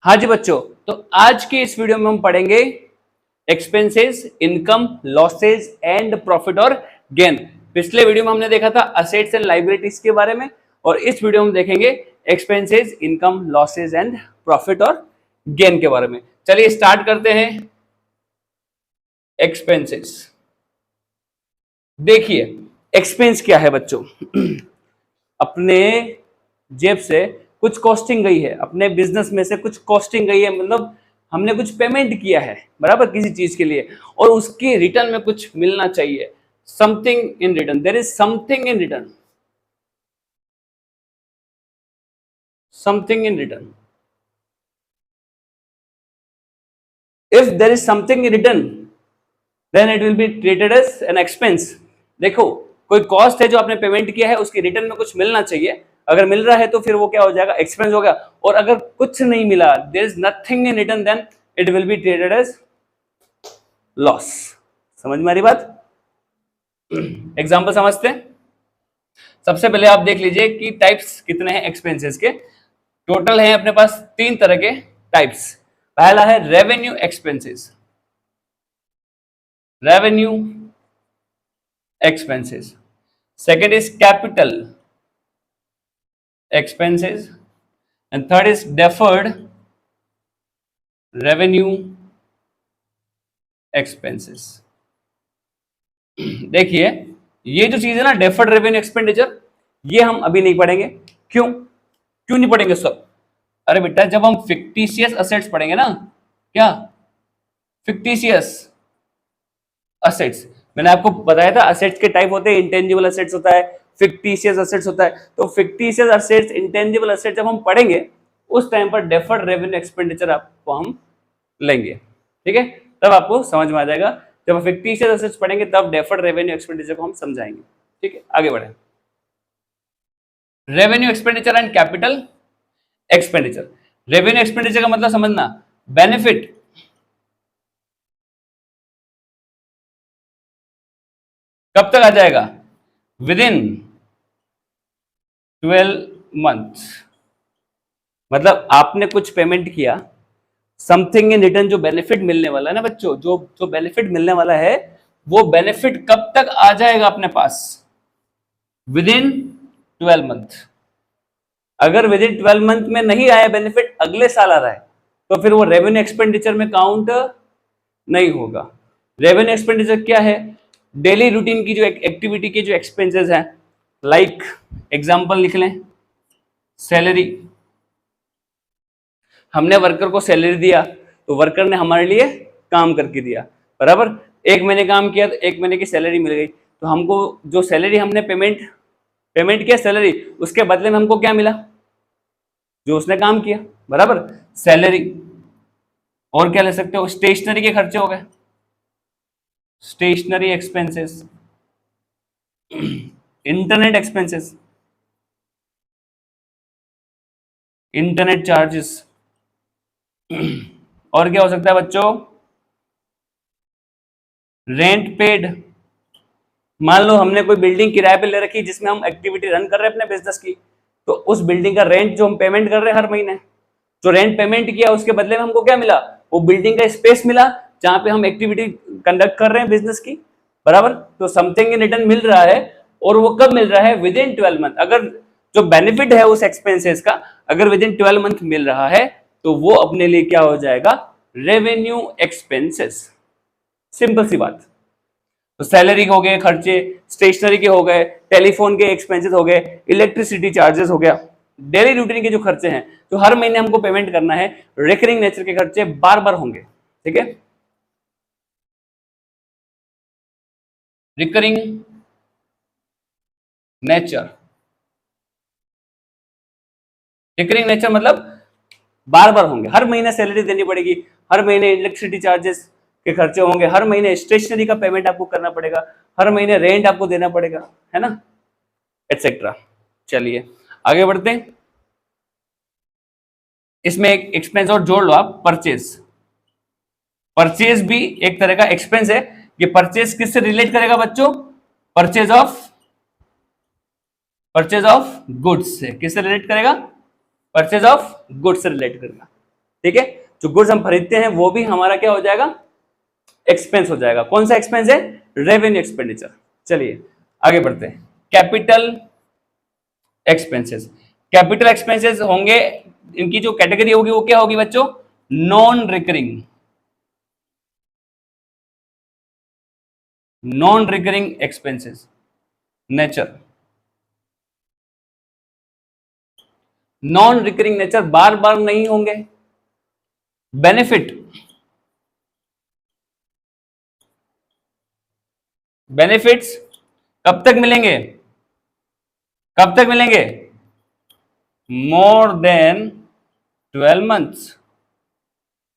हाँ जी बच्चों, तो आज के इस वीडियो में हम पढ़ेंगे expenses, income, losses and profit और गेन। पिछले वीडियो में हमने देखा था असेट्स एंड लायबिलिटीज के बारे में, और इस वीडियो में देखेंगे expenses, income, losses and profit और गेन के बारे में। चलिए स्टार्ट करते हैं। एक्सपेंसेस, देखिए एक्सपेंस क्या है बच्चों। अपने जेब से कुछ कॉस्टिंग गई है, अपने बिजनेस में से कुछ कॉस्टिंग गई है, मतलब हमने कुछ पेमेंट किया है बराबर किसी चीज के लिए, और उसके रिटर्न में कुछ मिलना चाहिए। Something in return, there is something in return, something in return. If there is something in return then it will be treated as an expense. देखो, कोई कॉस्ट है जो आपने पेमेंट किया है, उसके रिटर्न में कुछ मिलना चाहिए। अगर मिल रहा है तो फिर वो क्या हो जाएगा, एक्सपेंस हो गया। और अगर कुछ नहीं मिला, there is nothing in return, then it will be treated as loss. समझ में आ रही बात? एग्जांपल समझते हैं। सबसे पहले आप देख लीजिए कि टाइप्स कितने हैं एक्सपेंसेस के। टोटल है अपने पास 3 तरह के टाइप्स। पहला है revenue expenses, revenue expenses. Second is capital expenses, and third is deferred revenue expenses. देखिए ये जो चीज है ना, डेफर्ड रेवेन्यू एक्सपेंडिचर, ये हम अभी नहीं पढ़ेंगे। क्यों नहीं पढ़ेंगे सब? अरे बेटा, जब हम फिक्टिशियस असेट्स पढ़ेंगे ना, क्या फिक्टिशियस असेट्स, मैंने आपको बताया था असेट्स के टाइप होते हैं, इंटेंजिबल असेट्स होता है, फिक्टिशियस असेट्स होता है। तो फिक्टिशियस असेट्स, इंटेंजिबल असेट्स जब हम पढ़ेंगे उस टाइम पर डेफर्ड रेवेन्यू एक्सपेंडिचर आपको हम लेंगे, ठीक है? तब आपको समझ में आ जाएगा। जब हम फिक्टिशियस असेट्स पढ़ेंगे तब डेफर्ड रेवेन्यू एक्सपेंडिचर को हम समझाएंगे, ठीक है? आगे बढ़े। Revenue expenditure and capital expenditure. Revenue expenditure का मतलब समझना, बेनिफिट कब तक आ जाएगा? With in 12 month. मतलब आपने कुछ पेमेंट किया, समथिंग इन रिटर्न जो बेनिफिट मिलने वाला है ना बच्चों, जो बेनिफिट मिलने वाला है, वो बेनिफिट कब तक आ जाएगा अपने पास? Within 12 month. अगर विद इन 12 मंथ में नहीं आया बेनिफिट, अगले साल आ रहा है, तो फिर वो रेवेन्यू एक्सपेंडिचर में काउंट नहीं होगा। रेवेन्यू एक्सपेंडिचर क्या है? डेली रूटीन की जो एक्टिविटी के जो एक्सपेंसेस हैं, लाइक एग्जांपल लिख लें, सैलरी। हमने वर्कर को सैलरी दिया, तो वर्कर ने हमारे लिए काम करके दिया, बराबर। 1 महीने काम किया तो 1 महीने की सैलरी मिल गई। तो हमको जो सैलरी हमने पेमेंट किया सैलरी, उसके बदले में हमको क्या मिला? जो उसने काम किया, बराबर, सैलरी। और क्या ले सकते हो? स्टेशनरी के खर्चे हो गए, stationery expenses, internet expenses, internet charges. और क्या हो सकता है बच्चों? Rent paid. मान लो हमने कोई बिल्डिंग किराए पे ले रखी जिसमें हम एक्टिविटी रन कर रहे हैं अपने बिजनेस की, तो उस बिल्डिंग का रेंट जो हम पेमेंट कर रहे हैं हर महीने, जो रेंट पेमेंट किया उसके बदले में हमको क्या मिला? वो बिल्डिंग का स्पेस मिला जहां पे हम एक्टिविटी कंडक्ट कर रहे हैं बिजनेस की, बराबर। तो समथिंग इन रिटर्न मिल रहा है, और वो कब मिल रहा है? With in 12 month. अगर जो बेनिफिट है उस एक्सपेंसेस का अगर विद इन 12 मंथ मिल रहा है, तो वो अपने लिए क्या हो जाएगा? Revenue expenses. सिंपल सी बात। तो सैलरी के हो गए खर्चे, स्टेशनरी के हो गए, टेलीफोन के एक्सपेंसेस हो गए, इलेक्ट्रिसिटी चार्जेस हो गया, डेली रूटीन के जो खर्चे हैं, तो हर महीने हमको पेमेंट करना है, रिकरिंग नेचर के खर्चे बार बार होंगे, ठीक है? रिकरिंग नेचर, रिकरिंग नेचर मतलब बार बार होंगे, हर महीने सैलरी देनी पड़ेगी, हर महीने इलेक्ट्रिसिटी चार्जेस के खर्चे होंगे, हर महीने स्टेशनरी का पेमेंट आपको करना पड़ेगा, हर महीने रेंट आपको देना पड़ेगा, है ना, एटसेट्रा। चलिए आगे बढ़ते हैं। इसमें एक एक्सपेंस और जोड़ लो आप, परचेज। परचेज भी एक तरह का एक्सपेंस है। ये परचेज किससे रिलेट करेगा बच्चों? परचेज ऑफ गुड्स से। किससे रिलेट करेगा? परचेज ऑफ गुड्स से रिलेट करेगा। ठीक है, जो गुड्स हम खरीदते हैं वो भी हमारा क्या हो जाएगा, एक्सपेंस हो जाएगा। कौन सा एक्सपेंस है, रेवेन्यू एक्सपेंडिचर। चलिए आगे बढ़ते हैं, कैपिटल एक्सपेंसेस। कैपिटल एक्सपेंसेस होंगे, इनकी जो कैटेगरी होगी वो क्या होगी बच्चों, non recurring, non recurring expenses nature, non recurring nature, बार बार नहीं होंगे। बेनिफिट, बेनिफिट्स कब तक मिलेंगे, कब तक मिलेंगे, मोर देन 12 मंथ्स।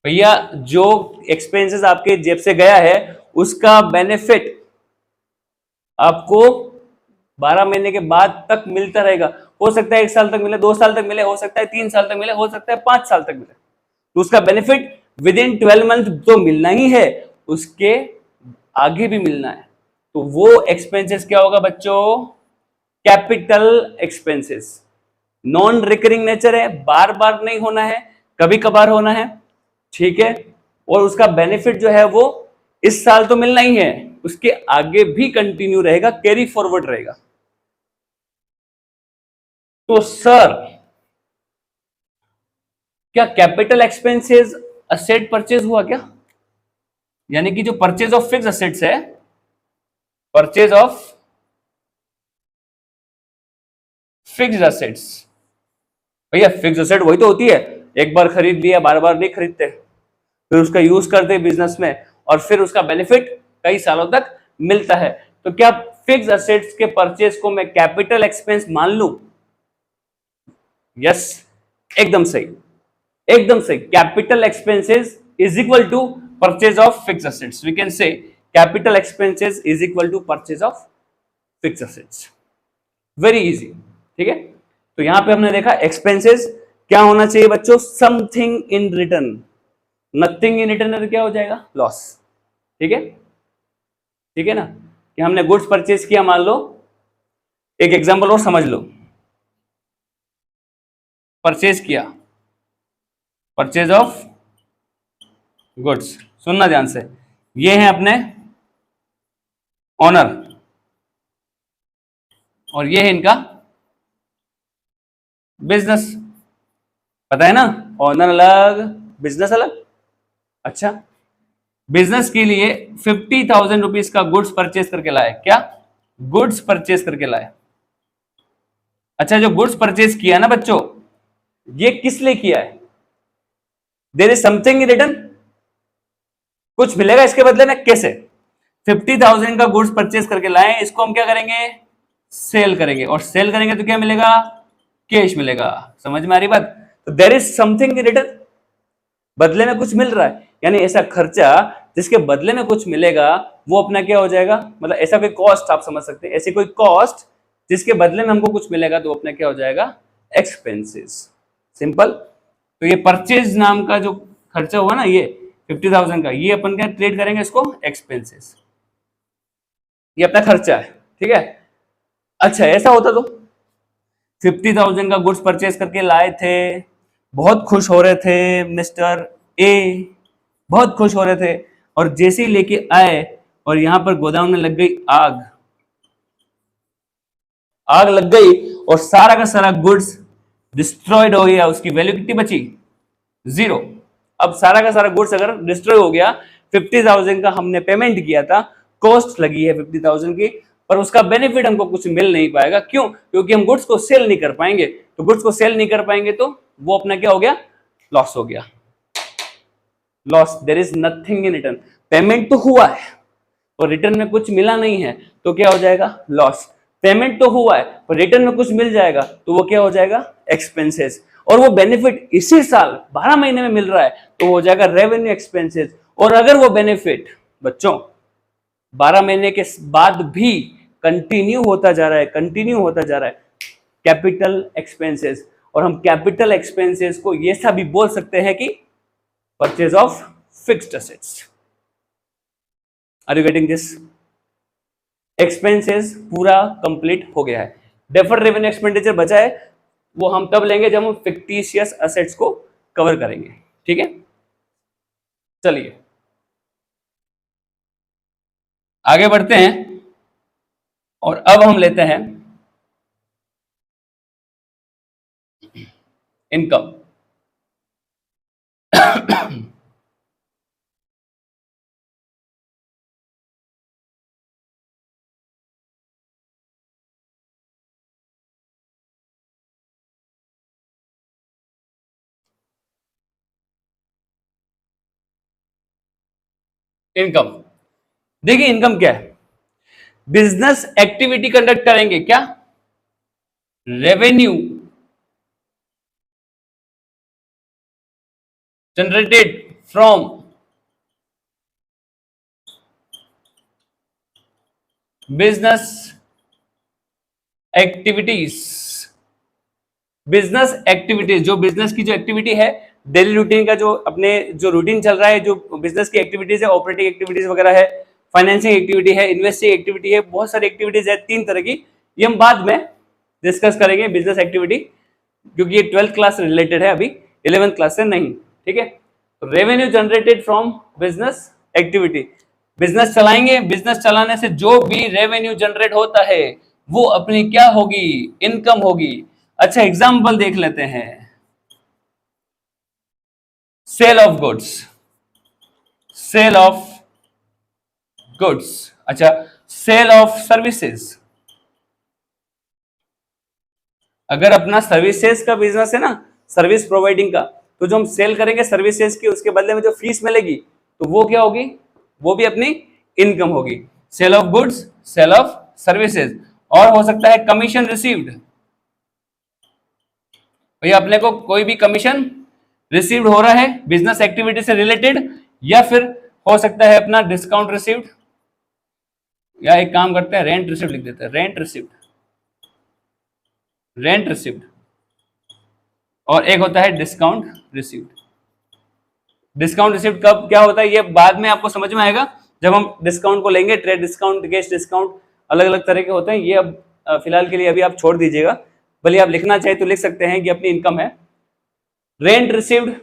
भैया जो एक्सपेंसेस आपके जेब से गया है उसका बेनिफिट आपको 12 महीने के बाद तक मिलता रहेगा। हो सकता है 1 साल तक मिले, 2 साल तक मिले, हो सकता है 3 साल तक मिले, हो सकता है 5 साल तक मिले, तो उसका बेनिफिट विद इन 12 मंथ तो मिलना ही है, उसके आगे भी मिलना है। तो वो एक्सपेंसेस क्या होगा बच्चों, capital expenses. Non recurring nature है, बार बार नहीं होना है, कभी कभार होना है, ठीक है, और उसका बेनिफिट जो है वो इस साल तो मिलना ही है, उसके आगे भी कंटिन्यू रहेगा, कैरी फॉरवर्ड रहेगा। तो सर क्या कैपिटल एक्सपेंसेस असेट परचेज हुआ क्या, यानी कि जो परचेज ऑफ फिक्स असेट्स है, परचेज ऑफ फिक्स्ड असेट्स, भैया फिक्स असेट वही तो होती है, एक बार खरीद लिया बार बार नहीं खरीदते, फिर उसका यूज करते बिजनेस में और फिर उसका बेनिफिट कई सालों तक मिलता है। तो क्या फिक्स असेट्स के परचेज को मैं कैपिटल एक्सपेंस मान लूं, यस, एकदम सही, एकदम सही। Capital expenses is equal to purchase of fix assets, we can say capital expenses is equal to purchase of fix assets, very easy, ठीक है। तो यहां पे हमने देखा एक्सपेंसेस क्या होना चाहिए बच्चों, something in return, nothing in return क्या हो जाएगा, लॉस, ठीक है, ठीक है ना, कि हमने गुड्स परचेज किया, मान लो एक एग्जांपल और समझ लो, परचेज किया, परचेज ऑफ गुड्स, सुनना ध्यान से, ये हैं अपने ऑनर और ये है इनका बिजनेस, पता है ना, ऑनर अलग बिजनेस अलग। अच्छा, बिजनेस के लिए 50,000 रुपीज का गुड्स परचेज करके लाए, क्या गुड्स परचेज करके लाए। अच्छा, जो गुड्स परचेज किया ना बच्चों, ये किस लिए किया है, there is something in return, कुछ मिलेगा इसके बदले में, कैसे, 50,000 का गुड्स परचेज करके लाए, इसको हम क्या करेंगे, सेल करेंगे, और सेल करेंगे तो क्या मिलेगा, कैश मिलेगा, समझ में आ रही बात। तो there is something in return, बदले में कुछ मिल रहा है, यानी ऐसा खर्चा जिसके बदले में कुछ मिलेगा वो अपना क्या हो जाएगा, मतलब ऐसा कोई कॉस्ट आप समझ सकते हैं, ऐसी कोई कॉस्ट जिसके बदले में हमको कुछ मिलेगा तो अपना क्या हो जाएगा, एक्सपेंसेस, सिंपल। तो ये परचेज नाम का जो खर्चा हुआ ना, ये 50,000 का, ये अपन क्या ट्रेड करेंगे इसको एक्सपेंसेस, ये अपना खर्चा है, ठीक है। अच्छा ऐसा होता तो 50,000 का गुड्स परचेज करके लाए थे, बहुत खुश हो रहे थे मिस्टर ए, बहुत खुश हो रहे थे, और जैसे ही लेके आए और यहां पर गोदाम में लग गई आग, आग लग गई और सारा का सारा गुड्स डिस्ट्रॉयड हो गया, उसकी वैल्यू कितनी बची, 0। अब सारा का सारा गुड्स अगर डिस्ट्रॉय हो गया, 50,000 का हमने पेमेंट किया था, कॉस्ट लगी है 50,000 की, पर उसका बेनिफिट हमको कुछ मिल नहीं पाएगा, क्यों, क्योंकि हम गुड्स को सेल नहीं कर पाएंगे, तो गुड्स को सेल नहीं कर पाएंगे तो वो अपना क्या हो गया, लॉस हो गया, loss, there is nothing in return, payment तो हुआ है और रिटर्न में कुछ मिला नहीं है तो क्या हो जाएगा, लॉस, पेमेंट तो हुआ है पर रिटर्न में कुछ मिल जाएगा तो वो क्या हो जाएगा, एक्सपेंसेस, और वो बेनिफिट इसी साल 12 महीने में मिल रहा है तो वो हो जाएगा रेवेन्यू एक्सपेंसेस। और अगर वो बेनिफिट बच्चों 12 महीने के बाद भी कंटिन्यू होता जा रहा है, कंटिन्यू होता जा रहा है, कैपिटल एक्सपेंसेस, और हम कैपिटल एक्सपेंसेस को ये सा भी बोल सकते हैं कि purchase of fixed assets. Are you getting this, expenses पूरा कंप्लीट हो गया है, डेफर्ड रेवेन्यू एक्सपेंडिचर बचा है, वो हम तब लेंगे जब हम फिक्टिशियस असेट्स को कवर करेंगे, ठीक है, चलिए आगे बढ़ते हैं और अब हम लेते हैं इनकम। इनकम, देखिए इनकम क्या है, बिजनेस एक्टिविटी कंडक्ट करेंगे क्या, revenue generated from business activities. Business activities, जो बिजनेस की जो एक्टिविटी है, डेली रूटीन का जो अपने जो रूटीन चल रहा है, जो बिजनेस की एक्टिविटीज है, ऑपरेटिंग एक्टिविटीज वगैरह है, फाइनेंसिंग एक्टिविटी है, इन्वेस्टिंग एक्टिविटी है, बहुत सारी एक्टिविटीज है, 3 तरह की। ये हम बाद में डिस्कस करेंगे बिजनेस एक्टिविटी, क्योंकि ये 12th क्लास से रिलेटेड है, अभी 11th क्लास से नहीं। ठीक है, तो revenue generated from business activity, business चलाएंगे, बिजनेस चलाने से जो भी रेवेन्यू जनरेट होता है वो अपनी क्या होगी, इनकम होगी। अच्छा एग्जाम्पल देख लेते हैं, sale of goods, sale of goods, अच्छा सेल ऑफ सर्विसेज, अगर अपना सर्विसेज का बिजनेस है ना, सर्विस प्रोवाइडिंग का, तो जो हम सेल करेंगे सर्विसेज की, उसके बदले में जो फीस मिलेगी तो वो क्या होगी, वो भी अपनी इनकम होगी। Sale of goods, sale of services, और हो सकता है कमीशन रिसीव्ड, भैया अपने को कोई भी कमीशन रिसीव्ड हो रहा है बिजनेस एक्टिविटी से रिलेटेड, या फिर हो सकता है अपना डिस्काउंट रिसीव्ड, या एक काम करते हैं रेंट रिसीव्ड लिख देते हैं, रेंट रिसीव्ड, रेंट रिसीव्ड, और एक होता है डिस्काउंट रिसीव्ड। डिस्काउंट रिसीव्ड कब क्या होता है ये बाद में आपको समझ में आएगा जब हम डिस्काउंट को लेंगे, ट्रेड डिस्काउंट, कैश डिस्काउंट, अलग अलग तरह के होते हैं। ये अब फिलहाल के लिए अभी आप छोड़ दीजिएगा, भले आप लिखना चाहे तो लिख सकते हैं कि अपनी इनकम है। रेंट रिसीव्ड,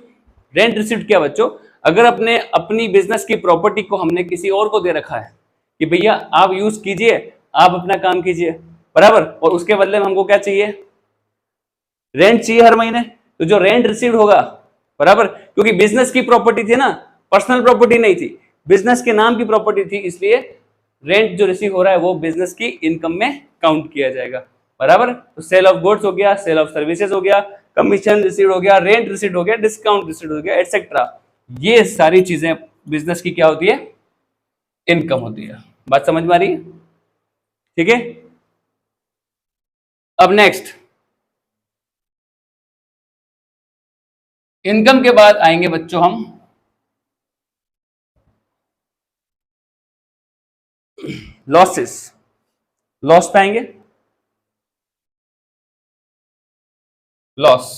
रेंट रिसीव्ड क्या बच्चों, अगर अपने अपनी बिजनेस की प्रॉपर्टी को हमने किसी और को दे रखा है कि भैया आप यूज कीजिए, आप अपना काम कीजिए, बराबर, और उसके बदले में हमको क्या चाहिए, रेंट चाहिए हर महीने, तो जो रेंट रिसीव्ड होगा, बराबर, क्योंकि बिजनेस की प्रॉपर्टी थी ना, पर्सनल प्रॉपर्टी नहीं थी, बिजनेस के नाम की प्रॉपर्टी थी, इसलिए रेंट जो रिसीव हो रहा है वो बिजनेस की इनकम में काउंट किया जाएगा, बराबर। तो सेल ऑफ गुड्स हो गया, सेल ऑफ सर्विसेज हो गया, कमीशन रिसीव हो गया, रेंट रिसीव हो गया, डिस्काउंट रिसीव हो गया, एटसेट्रा, ये सारी चीजें बिजनेस की क्या होती है, इनकम होती है। बात समझ में आ रही है, ठीक है। अब नेक्स्ट, इनकम के बाद आएंगे बच्चों हम लॉसेस, लॉस पे आएंगे। लॉस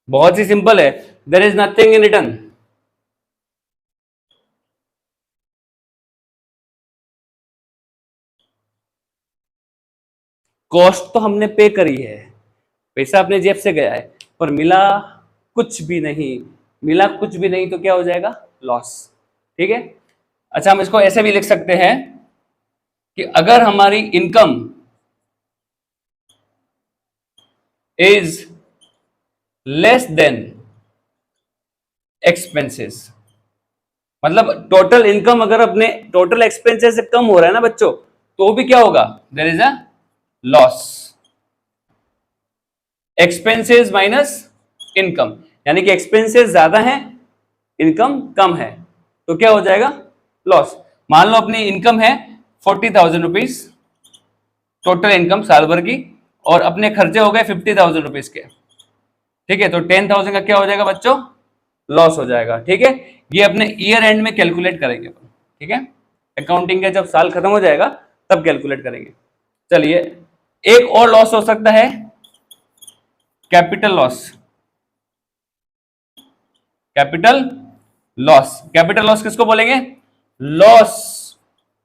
बहुत ही सिंपल है, there is nothing in return, cost तो हमने पे करी है, पैसा अपने जेब से गया है, पर मिला कुछ भी नहीं, मिला कुछ भी नहीं तो क्या हो जाएगा, लॉस। ठीक है, अच्छा हम इसको ऐसे भी लिख सकते हैं कि अगर हमारी income is less than expenses, मतलब टोटल इनकम अगर अपने टोटल एक्सपेंसेस से कम हो रहा है ना बच्चों, तो भी क्या होगा, there is a loss. Expenses minus income, यानी कि एक्सपेंसेस ज्यादा है, इनकम कम है, तो क्या हो जाएगा, लॉस। मान लो अपनी इनकम है 40,000 रुपीज, टोटल इनकम साल भर की, और अपने खर्चे हो गए 50,000 रुपीज के, ठीक है, तो 10,000 का क्या हो जाएगा बच्चों, लॉस हो जाएगा। ठीक है, ये अपने ईयर एंड में कैलकुलेट करेंगे, ठीक है, अकाउंटिंग का जब साल खत्म हो जाएगा तब कैलकुलेट करेंगे। चलिए, एक और लॉस हो सकता है capital loss, capital loss, capital loss किसको बोलेंगे, loss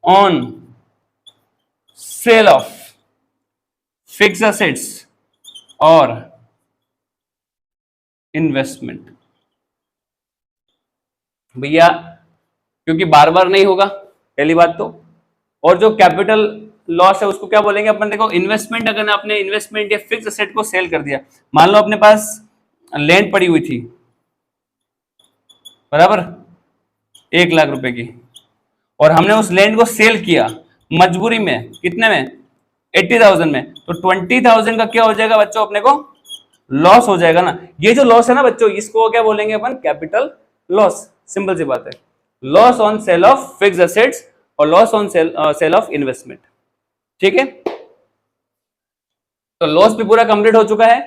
on sale of fix assets और इन्वेस्टमेंट, भैया, क्योंकि बार बार नहीं होगा पहली बात तो। और जो कैपिटल लॉस है उसको क्या बोलेंगे अपन, देखो इन्वेस्टमेंट, अगर आपने इन्वेस्टमेंट या फिक्स एसेट को सेल कर दिया, मान लो अपने पास लैंड पड़ी हुई थी बराबर 1 लाख रुपए की, और हमने उस लैंड को सेल किया मजबूरी में, कितने में, 80,000 में, तो 20,000 का क्या हो जाएगा बच्चों, अपने को लॉस हो जाएगा ना। ये जो लॉस है ना बच्चों, इसको क्या बोलेंगे अपन, कैपिटल लॉस। सिंपल सी बात है, loss on sale of fix assets और loss on sale of investment. ठीक है, तो लॉस भी पूरा कंप्लीट हो चुका है।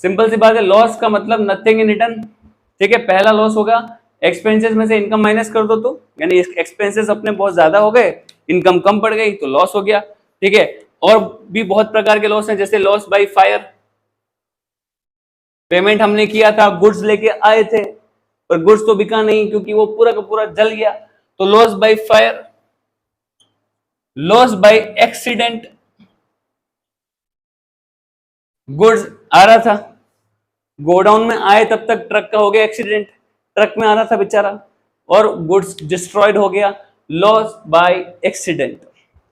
सिंपल सी बात है, लॉस का मतलब नथिंग इन रिटर्न। ठीक है, पहला लॉस होगा एक्सपेंसेस में से इनकम माइनस कर दो, तो यानी एक्सपेंसेस अपने बहुत ज्यादा हो गए, इनकम कम पड़ गई, तो लॉस हो गया। ठीक है, और भी बहुत प्रकार के लॉस हैं, जैसे लॉस बाय फायर, पेमेंट हमने किया था, गुड्स लेके आए थे पर गुड्स तो बिका नहीं क्योंकि वो पूरा का पूरा जल गया, तो loss by fire. Loss by accident, goods आ रहा था, गोडाउन में आए तब तक ट्रक का हो गया एक्सीडेंट, ट्रक में आ रहा था बेचारा और गुड्स डिस्ट्रॉयड हो गया, लॉस बाय एक्सीडेंट।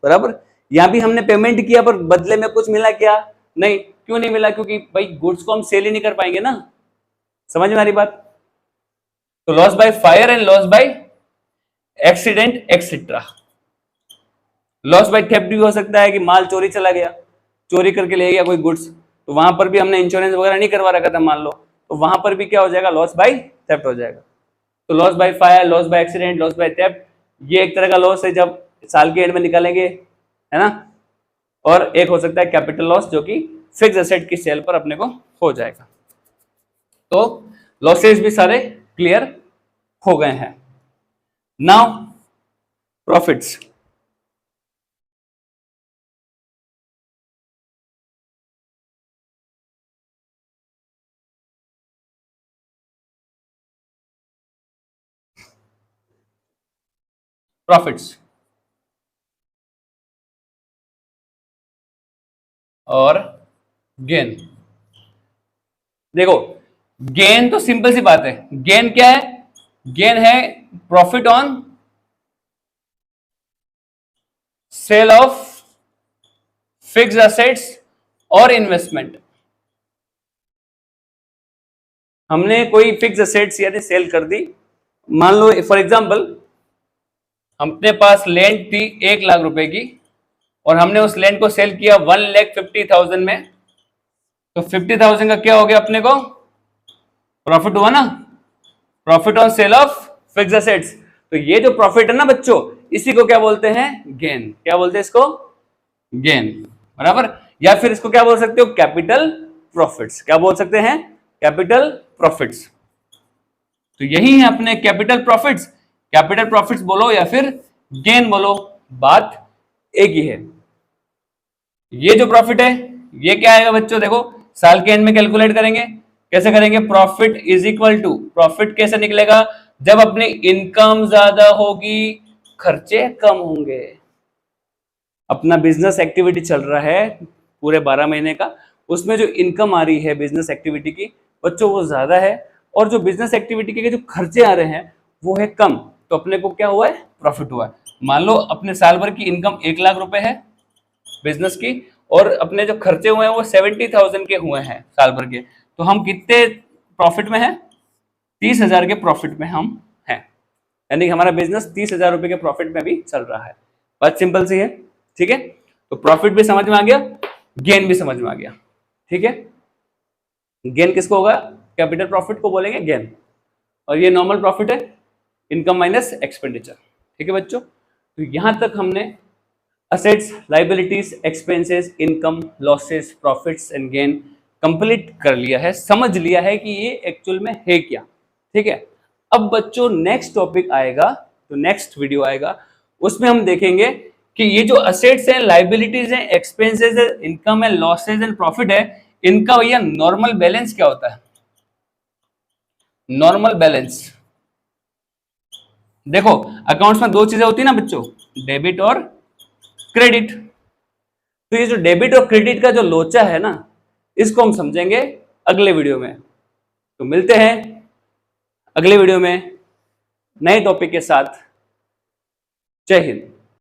बराबर, यहां भी हमने पेमेंट किया पर बदले में कुछ मिला क्या, नहीं। क्यों नहीं मिला, क्योंकि भाई गुड्स को हम सेल ही नहीं कर पाएंगे ना। समझ में आ रही बात। तो loss by fire and loss by accident etcetera. Loss by theft भी हो सकता है कि माल चोरी चला गया, चोरी करके ले गया कोई गुड्स, तो वहां पर भी हमने इंश्योरेंस वगैरह नहीं करवा रखा था मान लो, तो वहां पर भी क्या हो जाएगा, लॉस बाय थेफ्ट हो जाएगा। तो loss by fire, loss by accident, loss by theft, ये एक तरह का लॉस है जब साल के एंड में निकालेंगे, है ना। और एक हो सकता है कैपिटल लॉस, जो कि फिक्स एसेट की सेल पर अपने को हो जाएगा। तो लॉसेस भी सारे क्लियर हो गए हैं। Now profits. प्रॉफिट्स और गेन। देखो गेन तो सिंपल सी बात है, गेन क्या है, गेन है profit on sale of fixed assets और इन्वेस्टमेंट। हमने कोई फिक्स एसेट्स यानी सेल कर दी, मान लो फॉर एग्जांपल अपने पास लैंड थी 1 लाख रुपए की और हमने उस लैंड को सेल किया 1,50,000 में, तो 50,000 का क्या हो गया, अपने को प्रॉफिट हुआ ना, profit on sale of fix assets. तो ये जो प्रॉफिट है ना बच्चों, इसी को क्या बोलते हैं, गेन। क्या बोलते हैं इसको, गेन। बराबर, या फिर इसको क्या बोल सकते हो, कैपिटल प्रॉफिट्स। क्या बोल सकते हैं, कैपिटल प्रॉफिट्स। तो यही है अपने कैपिटल प्रॉफिट्स। कैपिटल प्रॉफिट्स बोलो या फिर गेन बोलो, बात एक ही है। ये जो प्रॉफिट है ये क्या आएगा बच्चों, देखो साल के एंड में कैलकुलेट करेंगे, कैसे करेंगे, profit is equal to, profit कैसे निकलेगा, जब अपनी इनकम ज्यादा होगी खर्चे कम होंगे। अपना बिजनेस एक्टिविटी चल रहा है पूरे 12 महीने का, उसमें जो इनकम आ रही है बिजनेस एक्टिविटी की बच्चों वो ज्यादा है, और जो बिजनेस एक्टिविटी के जो खर्चे आ रहे हैं वो है कम, तो अपने को क्या हुआ है, प्रॉफिट हुआ है। मान लो अपने साल भर की इनकम 1 लाख रुपए है बिजनेस की, और अपने जो खर्चे हुए हैं वो 70,000 के हुए हैं साल भर के, तो हम कितने प्रॉफिट में हैं, 30,000 के प्रॉफिट में हम हैं। यानी कि हमारा बिजनेस 30,000 रुपए के प्रॉफिट में भी चल रहा है। बात सिंपल सी है। ठीक है, तो प्रॉफिट भी समझ में आ गया, गेन भी समझ में आ गया। ठीक है, गेन किसको होगा, कैपिटल प्रॉफिट को बोलेंगे गेन, और ये नॉर्मल प्रॉफिट है, इनकम माइनस एक्सपेंडिचर। ठीक है बच्चों, तो यहां तक हमने assets, liabilities, expenses, income, losses, profits and gain complete कर लिया है, समझ लिया है कि ये एक्चुअल में है क्या। ठीक है, अब बच्चों नेक्स्ट टॉपिक आएगा, तो नेक्स्ट वीडियो आएगा, उसमें हम देखेंगे कि ये जो असेट्स हैं, लाइबिलिटीज हैं, एक्सपेंसेस है, इनकम है, लॉसेज एंड प्रॉफिट है, इनका भैया नॉर्मल बैलेंस क्या होता है। नॉर्मल बैलेंस, देखो अकाउंट्स में दो चीजें होती है ना बच्चों, डेबिट और क्रेडिट। तो ये जो डेबिट और क्रेडिट का जो लोचा है ना, इसको हम समझेंगे अगले वीडियो में। तो मिलते हैं अगले वीडियो में। नए टॉपिक के साथ। जय हिंद।